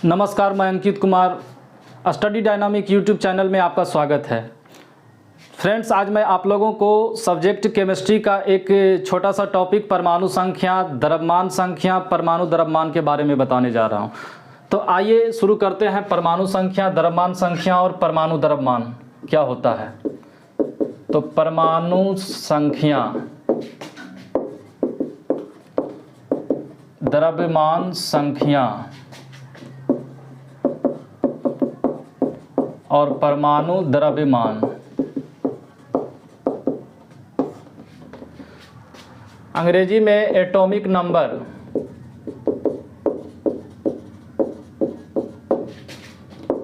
नमस्कार, मैं Ankit Kumar Study Dynamic YouTube channel में आपका स्वागत है। फ्रेंड्स, आज मैं आप लोगों को सब्जेक्ट केमिस्ट्री का एक छोटा सा टॉपिक परमाणु संख्या, द्रव्यमान संख्या, परमाणु द्रव्यमान के बारे में बताने जा रहा हूं। तो आइए शुरू करते हैं। परमाणु संख्या, द्रव्यमान संख्या और परमाणु द्रव्यमान क्या होता है। तो परमाणु संख्या, द्रव्यमान संख्या और परमाणु द्रव्यमान अंग्रेजी में atomic number,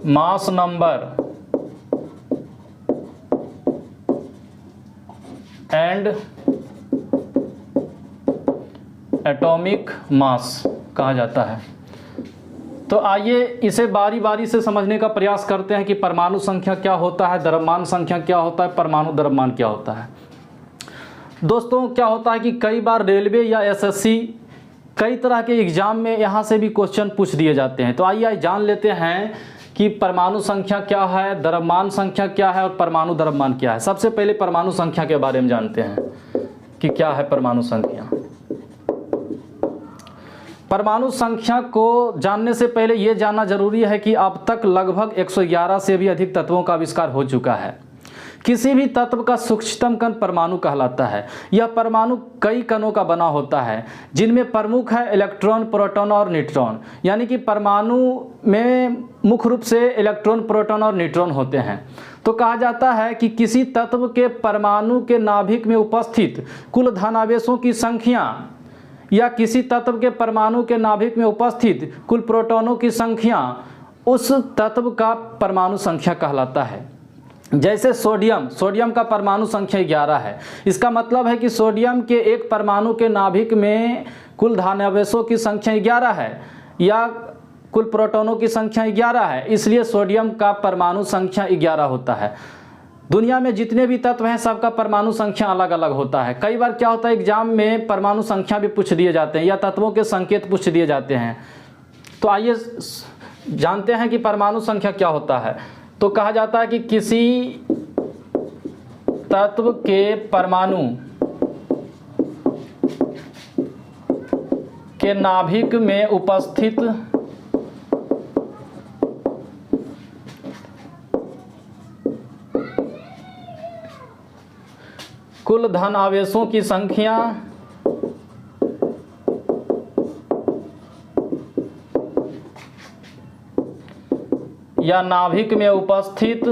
mass number and atomic mass कहा जाता है। तो आइए इसे बारी बारी से समझने का प्रयास करते हैं कि परमाणु संख्या क्या होता है, द्रव्यमान संख्या क्या होता है, परमाणु द्रव्यमान क्या होता है। दोस्तों, क्या होता है कि कई बार रेलवे या एसएससी कई तरह के एग्जाम में यहाँ से भी क्वेश्चन पूछ दिए जाते हैं। तो आइए जान लेते हैं कि परमाणु संख्या क्या है, द्रव्यमान संख्या क्या है और परमाणु द्रव्यमान क्या है। सबसे पहले परमाणु संख्या के बारे में जानते हैं कि क्या है परमाणु संख्या। परमाणु संख्या को जानने से पहले यह जानना जरूरी है कि अब तक लगभग 111 से भी अधिक तत्वों का आविष्कार हो चुका है। किसी भी तत्व का सूक्ष्मतम कण परमाणु कहलाता है। यह परमाणु कई कणों का बना होता है, जिनमें प्रमुख है इलेक्ट्रॉन, प्रोटॉन और न्यूट्रॉन। यानी कि परमाणु में मुख्य रूप से इलेक्ट्रॉन, प्रोटॉन और न्यूट्रॉन होते हैं। तो कहा जाता है कि किसी तत्व के परमाणु के नाभिक में उपस्थित कुल धनावेशों की संख्या या किसी तत्व के परमाणु के नाभिक में उपस्थित कुल प्रोटॉनों की संख्या उस तत्व का परमाणु संख्या कहलाता है। जैसे सोडियम का परमाणु संख्या 11 है। इसका मतलब है कि सोडियम के एक परमाणु के नाभिक में कुल धनावेशों की संख्या 11 है या कुल प्रोटॉनों की संख्या 11 है, इसलिए सोडियम का परमाणु संख्या 11 होता है। दुनिया में जितने भी तत्व हैं सबका परमाणु संख्या अलग अलग होता है। कई बार क्या होता है, एग्जाम में परमाणु संख्या भी पूछ दिए जाते हैं या तत्वों के संकेत पूछ दिए जाते हैं। तो आइए जानते हैं कि परमाणु संख्या क्या होता है। तो कहा जाता है कि किसी तत्व के परमाणु के नाभिक में उपस्थित कुल धन आवेशों की संख्या या नाभिक में उपस्थित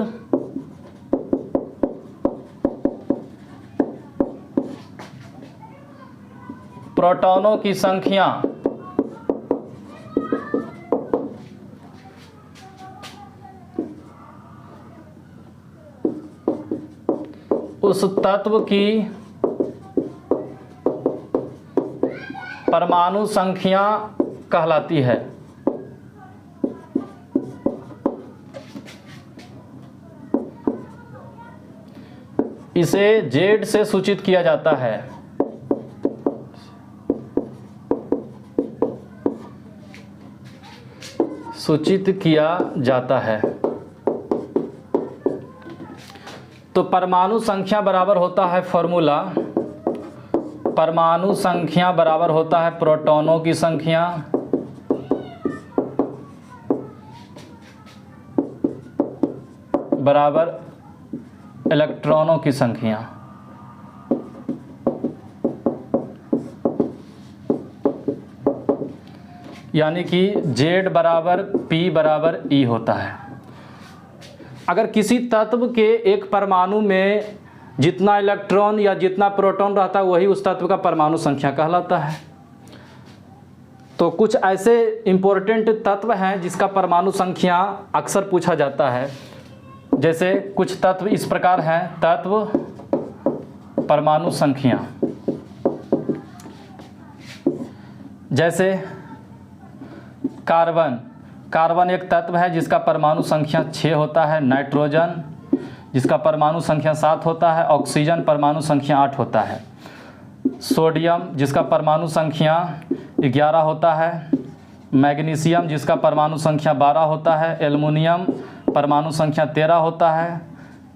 प्रोटॉनों की संख्या उस तत्व की परमाणु संख्या कहलाती है। इसे Z से सूचित किया जाता है। तो परमाणु संख्या बराबर होता है फॉर्मूला, परमाणु संख्या बराबर होता है प्रोटॉनों की संख्या बराबर इलेक्ट्रॉनों की संख्या। यानी कि Z बराबर P बराबर E होता है। अगर किसी तत्व के एक परमाणु में जितना इलेक्ट्रॉन या जितना प्रोटॉन रहता है वही उस तत्व का परमाणु संख्या कहलाता है। तो कुछ ऐसे इंपॉर्टेंट तत्व हैं जिसका परमाणु संख्या अक्सर पूछा जाता है। जैसे कुछ तत्व इस प्रकार हैं। तत्व परमाणु संख्या, जैसे कार्बन एक तत्व है जिसका परमाणु संख्या 6 होता है। नाइट्रोजन जिसका परमाणु संख्या 7 होता है। ऑक्सीजन परमाणु संख्या 8 होता है। सोडियम जिसका परमाणु संख्या 11 होता है। मैग्नीशियम जिसका परमाणु संख्या 12 होता है, एल्युमिनियम परमाणु संख्या 13 होता है,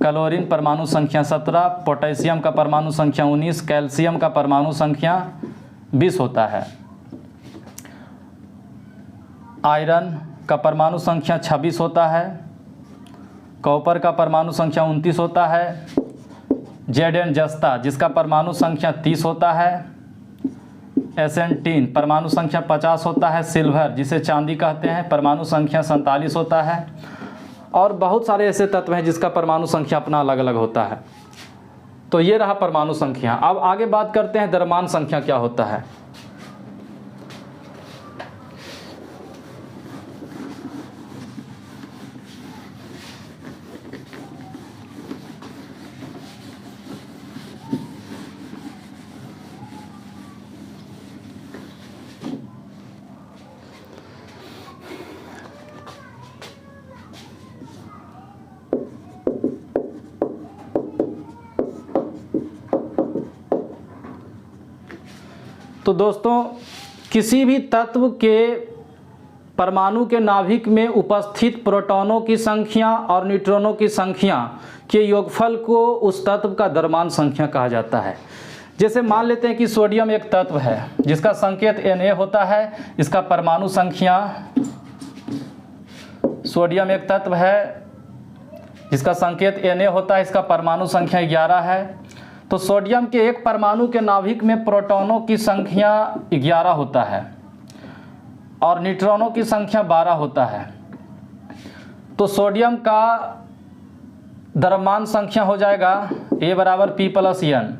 क्लोरीन परमाणु संख्या 17, पोटेशियम का परमाणु संख्या 19, कैल्शियम का परमाणु संख्या 20 होता है, आयरन का परमाणु संख्या 26 होता है, कॉपर का परमाणु संख्या 29 होता है, जेड एंड जस्ता जिसका परमाणु संख्या 30 होता है, एसेंटीन परमाणु संख्या 50 होता है, सिल्वर जिसे चांदी कहते हैं परमाणु संख्या 47 होता है, और बहुत सारे ऐसे तत्व हैं जिसका परमाणु संख्या अपना अलग अलग होता है। तो ये रहा परमाणु संख्या। अब आगे बात करते हैं द्रव्यमान संख्या क्या होता है। तो दोस्तों, किसी भी तत्व के परमाणु के नाभिक में उपस्थित प्रोटॉनों की संख्या और न्यूट्रॉनों की संख्या के योगफल को उस तत्व का द्रव्यमान संख्या कहा जाता है। जैसे मान लेते हैं कि सोडियम एक तत्व है जिसका संकेत Na होता है, इसका परमाणु संख्या, सोडियम एक तत्व है जिसका संकेत Na होता है, इसका परमाणु संख्या 11 है। तो सोडियम के एक परमाणु के नाभिक में प्रोटॉनों की संख्या 11 होता है और न्यूट्रॉनों की संख्या 12 होता है। तो सोडियम का द्रव्यमान संख्या हो जाएगा A बराबर P प्लस N।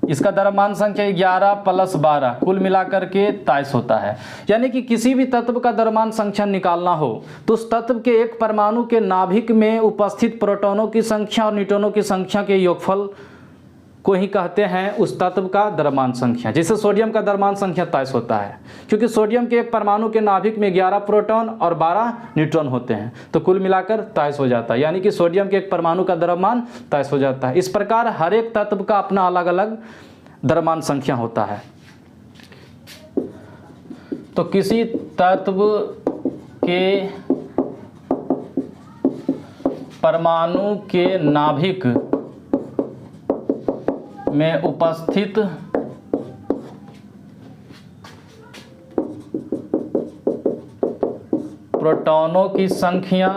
इसका द्रव्यमान संख्या 11 प्लस 12 कुल मिलाकर के 23 होता है। यानी कि किसी भी तत्व का द्रव्यमान संख्या निकालना हो तो उस तत्व के एक परमाणु के नाभिक में उपस्थित प्रोटॉनों की संख्या और न्यूट्रॉनों की संख्या के योगफल को ही कहते हैं उस तत्व का द्रव्यमान संख्या। जैसे सोडियम का द्रव्यमान संख्या 23 होता है क्योंकि सोडियम के एक परमाणु के नाभिक में 11 प्रोटॉन और 12 न्यूट्रॉन होते हैं, तो कुल मिलाकर 23 हो जाता है। यानी कि सोडियम के एक परमाणु का द्रव्यमान 23 हो जाता है। इस प्रकार हर एक तत्व का अपना अलग अलग द्रव्यमान संख्या होता है। तो किसी तत्व के परमाणु के नाभिक में उपस्थित प्रोटॉनों की संख्या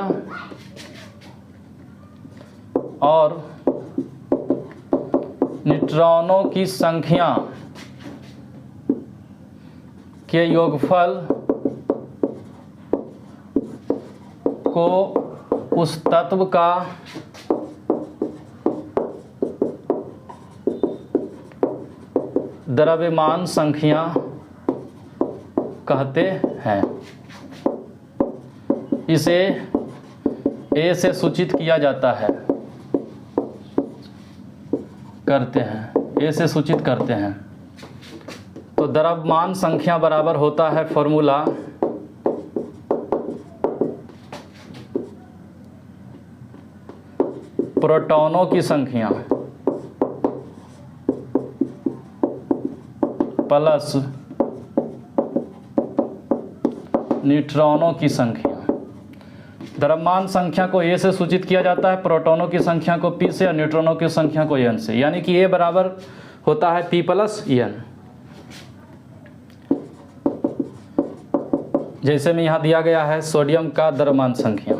और न्यूट्रॉनों की संख्या के योगफल को उस तत्व का द्रव्यमान संख्या कहते हैं। इसे A से सूचित किया जाता है, A से सूचित करते हैं। तो द्रव्यमान संख्या बराबर होता है फॉर्मूला प्रोटॉनों की संख्या प्लस न्यूट्रॉनों की संख्या। द्रव्यमान संख्या को A से सूचित किया जाता है, प्रोटॉनों की संख्या को P से और न्यूट्रॉनों की संख्या को N से। यानी कि A बराबर होता है P प्लस N। जैसे में यहाँ दिया गया है सोडियम का द्रव्यमान संख्या,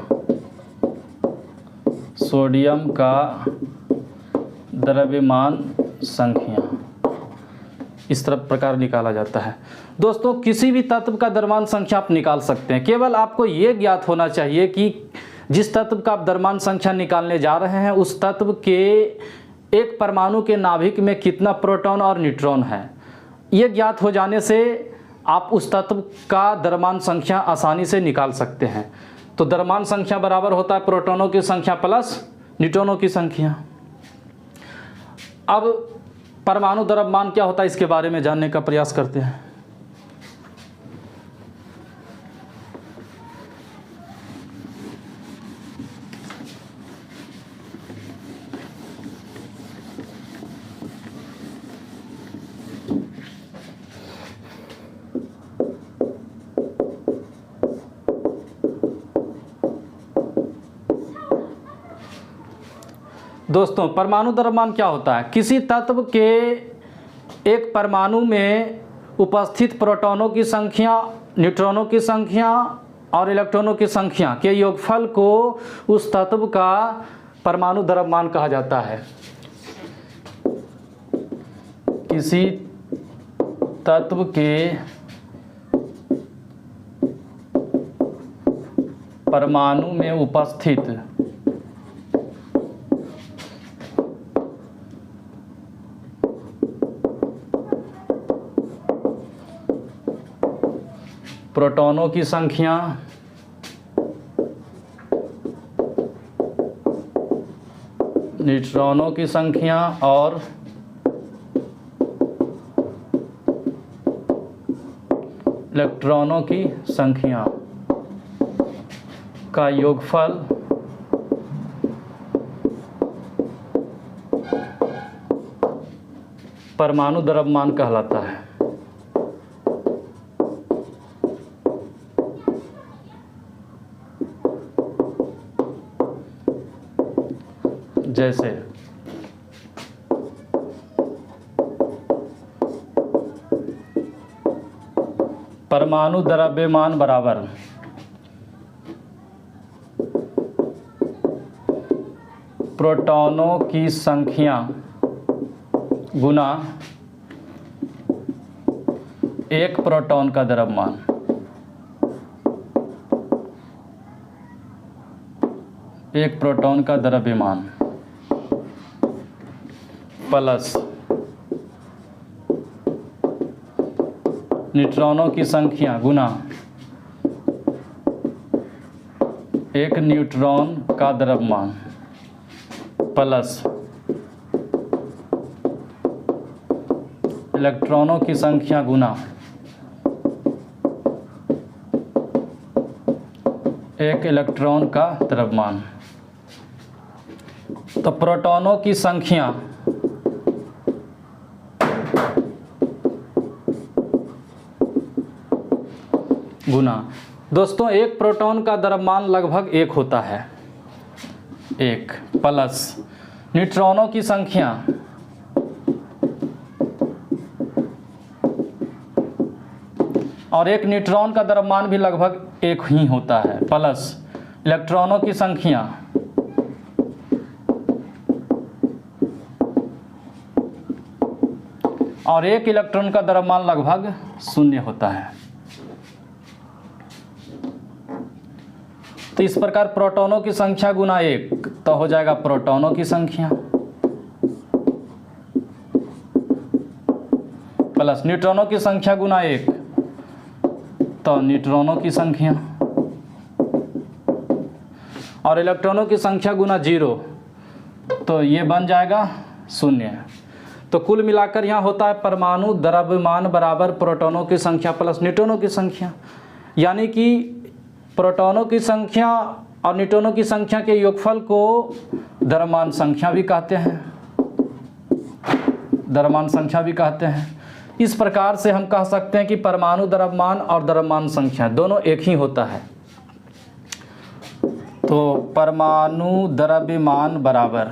सोडियम का द्रव्यमान संख्या इस तरह प्रकार निकाला जाता है। दोस्तों, किसी भी तत्व का द्रव्यमान संख्या आप निकाल सकते हैं। केवल आपको ये ज्ञात होना चाहिए कि जिस तत्व का आप द्रव्यमान संख्या निकालने जा रहे हैं उस तत्व के एक परमाणु के नाभिक में कितना प्रोटॉन और न्यूट्रॉन है। ये ज्ञात हो जाने से आप उस तत्व का द्रव्यमान संख्या आसानी से निकाल सकते हैं। तो द्रव्यमान संख्या बराबर होता है प्रोटॉनों की संख्या प्लस न्यूट्रॉनों की संख्या। अब परमाणु द्रव्यमान क्या होता है इसके बारे में जानने का प्रयास करते हैं। दोस्तों परमाणु द्रव्यमान क्या होता है? किसी तत्व के एक परमाणु में उपस्थित प्रोटॉनों की संख्या, न्यूट्रॉनों की संख्या और इलेक्ट्रॉनों की संख्या के योगफल को उस तत्व का परमाणु द्रव्यमान कहा जाता है। किसी तत्व के परमाणु में उपस्थित प्रोटॉनों की संख्या, न्यूट्रॉनों की संख्या और इलेक्ट्रॉनों की संख्या का योगफल परमाणु द्रव्यमान कहलाता है। जैसे परमाणु द्रव्यमान बराबर प्रोटॉनों की संख्या गुना एक प्रोटॉन का द्रव्यमान, एक प्रोटॉन का द्रव्यमान प्लस न्यूट्रॉनों की संख्या गुना एक न्यूट्रॉन का द्रव्यमान प्लस इलेक्ट्रॉनों की संख्या गुना एक इलेक्ट्रॉन का द्रव्यमान। तो प्रोटॉनों की संख्या गुना, दोस्तों एक प्रोटॉन का द्रव्यमान लगभग 1 होता है, 1 प्लस न्यूट्रॉनों की संख्या और एक न्यूट्रॉन का द्रव्यमान भी लगभग 1 ही होता है प्लस इलेक्ट्रॉनों की संख्या और एक इलेक्ट्रॉन का द्रव्यमान लगभग 0 होता है। तो इस प्रकार प्रोटॉनों की संख्या गुना 1 तो हो जाएगा प्रोटॉनों की संख्या प्लस न्यूट्रॉनों की संख्या गुना 1 तो न्यूट्रॉनों की संख्या और इलेक्ट्रॉनों की संख्या गुना 0 तो ये बन जाएगा 0। तो कुल मिलाकर यहाँ होता है परमाणु द्रव्यमान बराबर प्रोटॉनों की संख्या प्लस न्यूट्रॉनों की संख्या, यानी कि प्रोटॉनों की संख्या और न्यूट्रॉनों की संख्या के योगफल को द्रव्यमान संख्या भी कहते हैं, द्रव्यमान संख्या भी कहते हैं। इस प्रकार से हम कह सकते हैं कि परमाणु द्रव्यमान और द्रव्यमान संख्या दोनों एक ही होता है। तो परमाणु द्रव्यमान बराबर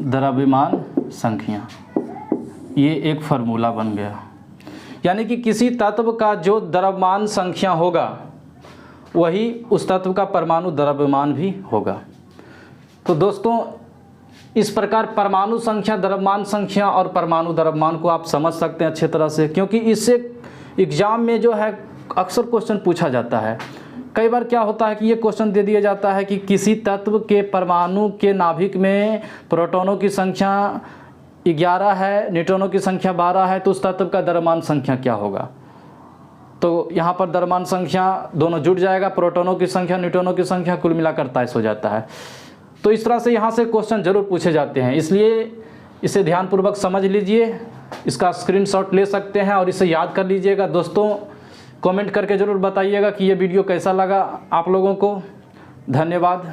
द्रव्यमान संख्या, ये एक फार्मूला बन गया, यानी कि किसी तत्व का जो द्रव्यमान संख्या होगा वही उस तत्व का परमाणु द्रव्यमान भी होगा। तो दोस्तों इस प्रकार परमाणु संख्या, द्रव्यमान संख्या और परमाणु द्रव्यमान को आप समझ सकते हैं अच्छे तरह से, क्योंकि इससे एग्जाम में जो है अक्सर क्वेश्चन पूछा जाता है। कई बार क्या होता है कि ये क्वेश्चन दे दिया जाता है कि किसी तत्व के परमाणु के नाभिक में प्रोटॉनों की संख्या 11 है, न्यूट्रॉनों की संख्या 12 है, तो उस तत्व का द्रव्यमान संख्या क्या होगा। तो यहाँ पर द्रव्यमान संख्या दोनों जुड़ जाएगा, प्रोटॉनों की संख्या न्यूट्रॉनों की संख्या, कुल मिलाकर 23 हो जाता है। तो इस तरह से यहाँ से क्वेश्चन जरूर पूछे जाते हैं, इसलिए इसे ध्यानपूर्वक समझ लीजिए, इसका स्क्रीनशॉट ले सकते हैं और इसे याद कर लीजिएगा। दोस्तों कमेंट करके ज़रूर बताइएगा कि ये वीडियो कैसा लगा आप लोगों को। धन्यवाद।